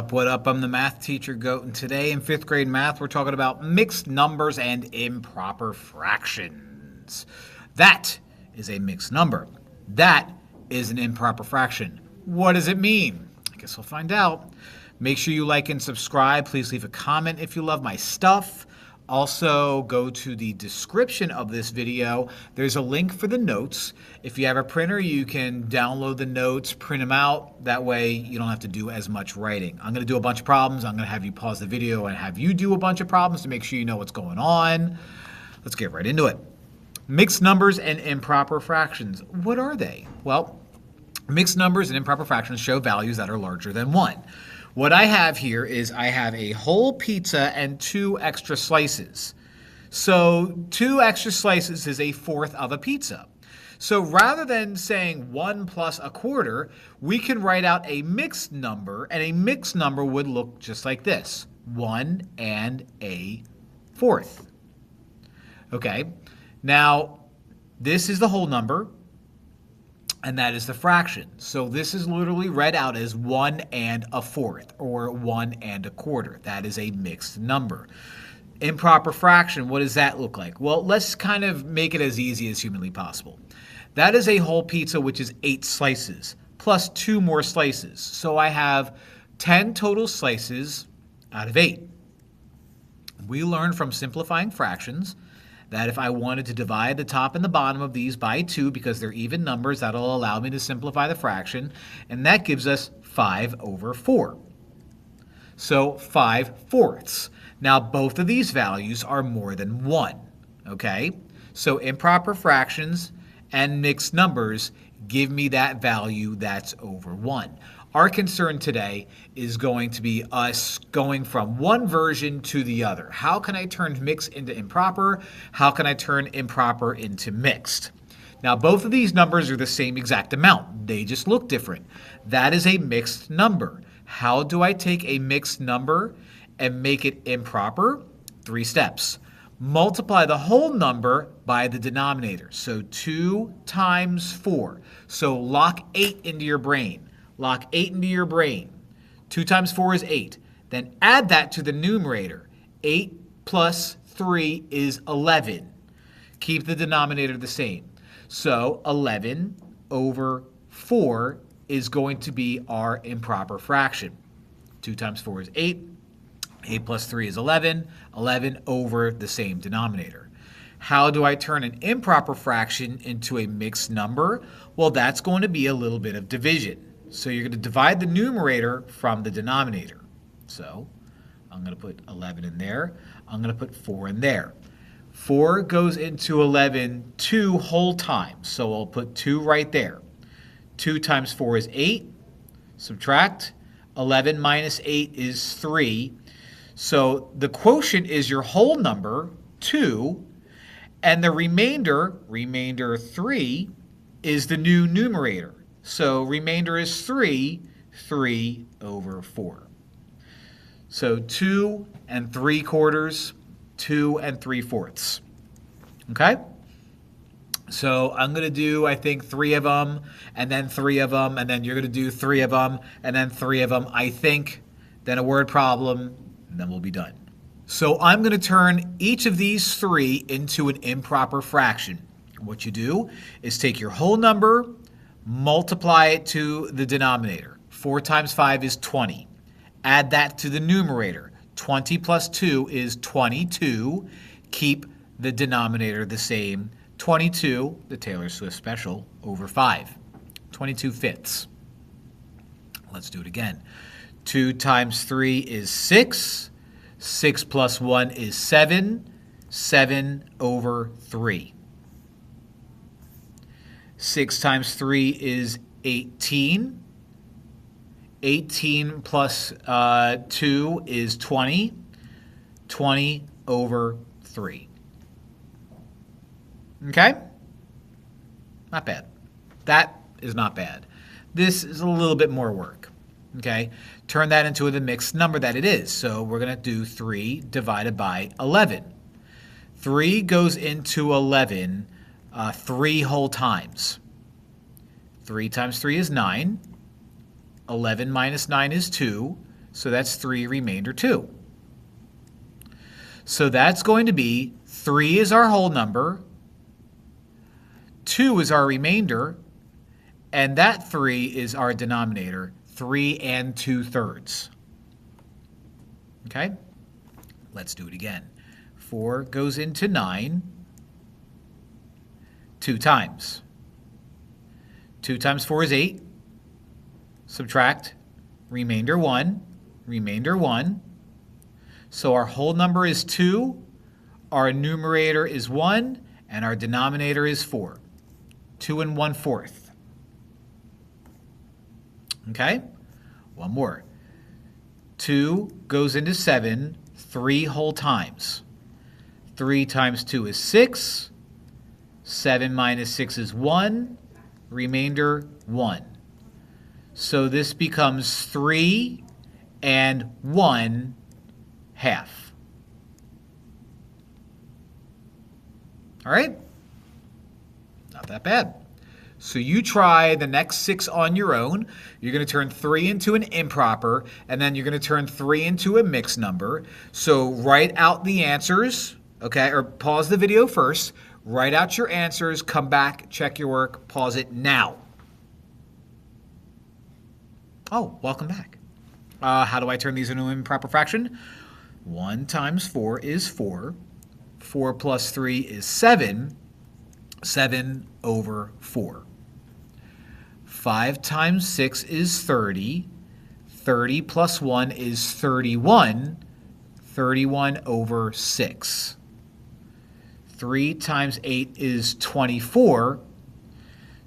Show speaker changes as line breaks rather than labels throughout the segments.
up, what up? I'm the math teacher Goat, and today in 5th grade math we're talking about mixed numbers and improper fractions. That is a mixed number. That is an improper fraction. What does it mean? I guess we'll find out. Make sure you like and subscribe. Please leave a comment if you love my stuff. Also, go to the description of this video. There's a link for the notes. If you have a printer, you can download the notes, print them out. That way, you don't have to do as much writing. I'm going to do a bunch of problems. I'm going to have you pause the video and have you do a bunch of problems to make sure you know what's going on. Let's get right into it. Mixed numbers and improper fractions. What are they? Well, mixed numbers and improper fractions show values that are larger than 1. What I have here is I have a whole pizza and 2 extra slices. So 2 extra slices is 1/4 of a pizza. So rather than saying 1 plus 1/4, we can write out a mixed number, and a mixed number would look just like this: 1 and 1/4. Okay, now this is the whole number, and that is the fraction. So this is literally read out as 1 and 1/4 or 1 and 1/4. That is a mixed number. Improper fraction, what does that look like? Well, let's kind of make it as easy as humanly possible. That is a whole pizza, which is 8 slices, plus 2 more slices. So I have 10 total slices out of 8. We learned from simplifying fractions that if I wanted to divide the top and the bottom of these by 2, because they're even numbers, that'll allow me to simplify the fraction, and that gives us 5/4. So 5/4. Now both of these values are more than 1, okay? So improper fractions and mixed numbers give me that value that's over 1. Our concern today is going to be us going from one version to the other. How can I turn mixed into improper? How can I turn improper into mixed? Now, both of these numbers are the same exact amount. They just look different. That is a mixed number. How do I take a mixed number and make it improper? 3 steps. Multiply the whole number by the denominator. So 2 times 4. So lock 8 into your brain. Lock 8 into your brain. 2 times 4 is 8. Then add that to the numerator. 8 plus 3 is 11. Keep the denominator the same. So 11/4 is going to be our improper fraction. 2 times 4 is 8. 8 plus 3 is 11. 11 over the same denominator. How do I turn an improper fraction into a mixed number? Well, that's going to be a little bit of division. So you're going to divide the numerator from the denominator. So I'm going to put 11 in there. I'm going to put 4 in there. 4 goes into 11 2 whole times. So I'll put 2 right there. 2 times 4 is 8. Subtract. 11 minus 8 is 3. So the quotient is your whole number, 2, and the remainder 3, is the new numerator. So remainder is 3/4. So 2 3/4, 2 3/4. Okay? So I'm going to do, I think, 3 of them, and then 3 of them, and then you're going to do 3 of them, and then 3 of them, I think, then a word problem, and then we'll be done. So I'm going to turn each of these 3 into an improper fraction. What you do is take your whole number, multiply it to the denominator. 4 times 5 is 20. Add that to the numerator. 20 plus 2 is 22. Keep the denominator the same. 22, the Taylor Swift special, over 5. 22/5. Let's do it again. 2 times 3 is 6. 6 plus 1 is 7. 7/3. 6 times 3 is 18. 18 plus 2 is 20. 20/3. Okay? Not bad. That is not bad. This is a little bit more work. Okay? Turn that into the mixed number that it is. So we're going to do 3 divided by 11. 3 goes into 11 3 whole times. 3 times 3 is 9. 11 minus 9 is 2. So that's 3 remainder 2. So that's going to be 3 is our whole number, 2 is our remainder, and that 3 is our denominator, 3 2/3. Okay? Let's do it again. 4 goes into 9 2 times. 2 times 4 is 8. Subtract remainder 1, remainder 1. So our whole number is 2, our numerator is 1, and our denominator is 4. 2 1/4. Okay? One more. 2 goes into 7 3 whole times. 3 times 2 is 6. 7 minus 6 is 1. Remainder 1. So this becomes 3 1/2. All right? Not that bad. So you try the next 6 on your own. You're going to turn 3 into an improper, and then you're going to turn 3 into a mixed number. So write out the answers, okay, or pause the video first. Write out your answers, come back, check your work, pause it now. Oh, welcome back. How do I turn these into an improper fraction? 1 times 4 is 4. 4 plus 3 is 7. 7/4. 5 times 6 is 30. 30 plus 1 is 31. 31/6. 3 times 8 is 24.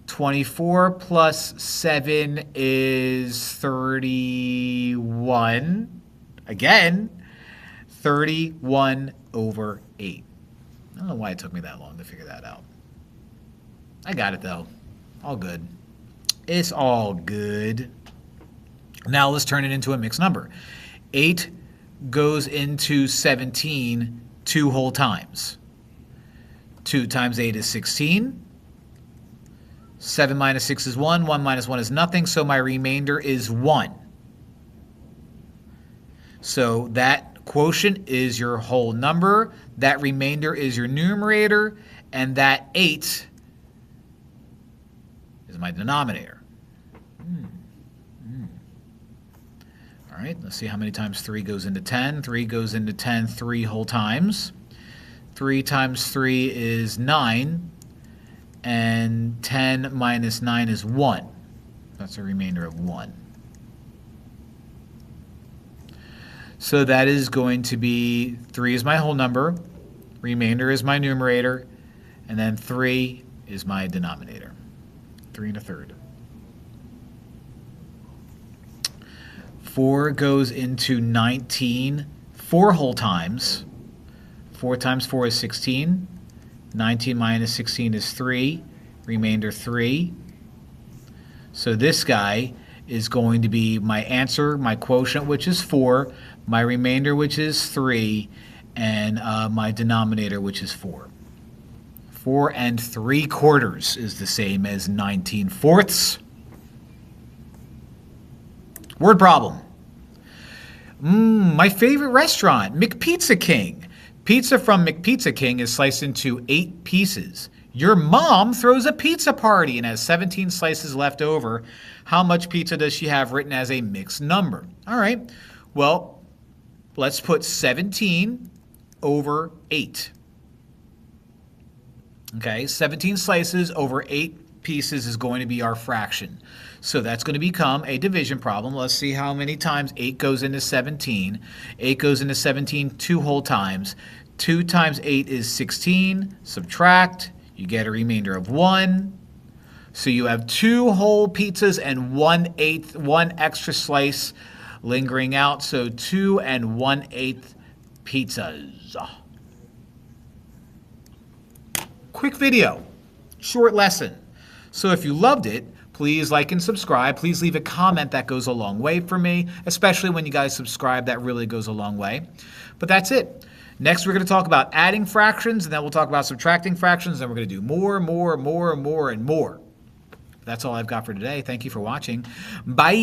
24 plus 7 is 31. Again, 31/8. I don't know why it took me that long to figure that out. I got it though. All good. It's all good. Now let's turn it into a mixed number. 8 goes into 17 2 whole times. 2 times 8 is 16. 7 minus 6 is 1. 1 minus 1 is nothing, so my remainder is 1. So that quotient is your whole number. That remainder is your numerator. And that 8 is my denominator. All right, let's see how many times 3 goes into 10. 3 goes into 10 3 whole times. 3 times 3 is 9. And 10 minus 9 is 1. That's a remainder of 1. So that is going to be 3 is my whole number, remainder is my numerator, and then 3 is my denominator. 3 1/3. 4 goes into 19 4 whole times. 4 times 4 is 16. 19 minus 16 is 3. Remainder 3. So this guy is going to be my answer, my quotient, which is 4, my remainder, which is 3, and my denominator, which is 4. 4 3/4 is the same as 19/4. Word problem. My favorite restaurant, McPizza King. Pizza from McPizza King is sliced into 8 pieces. Your mom throws a pizza party and has 17 slices left over. How much pizza does she have written as a mixed number? All right, well, let's put 17/8. Okay, 17 slices over 8 pieces is going to be our fraction. So that's going to become a division problem. Let's see how many times 8 goes into 17. 8 goes into 17 2 whole times. 2 times 8 is 16. Subtract. You get a remainder of 1. So you have 2 whole pizzas and 1/8, 1 extra slice lingering out. So 2 1/8 pizzas. Quick video, short lesson. So if you loved it, please like and subscribe. Please leave a comment. That goes a long way for me, especially when you guys subscribe. That really goes a long way. But that's it. Next, we're going to talk about adding fractions, and then we'll talk about subtracting fractions, and we're going to do more, and more. That's all I've got for today. Thank you for watching. Bye.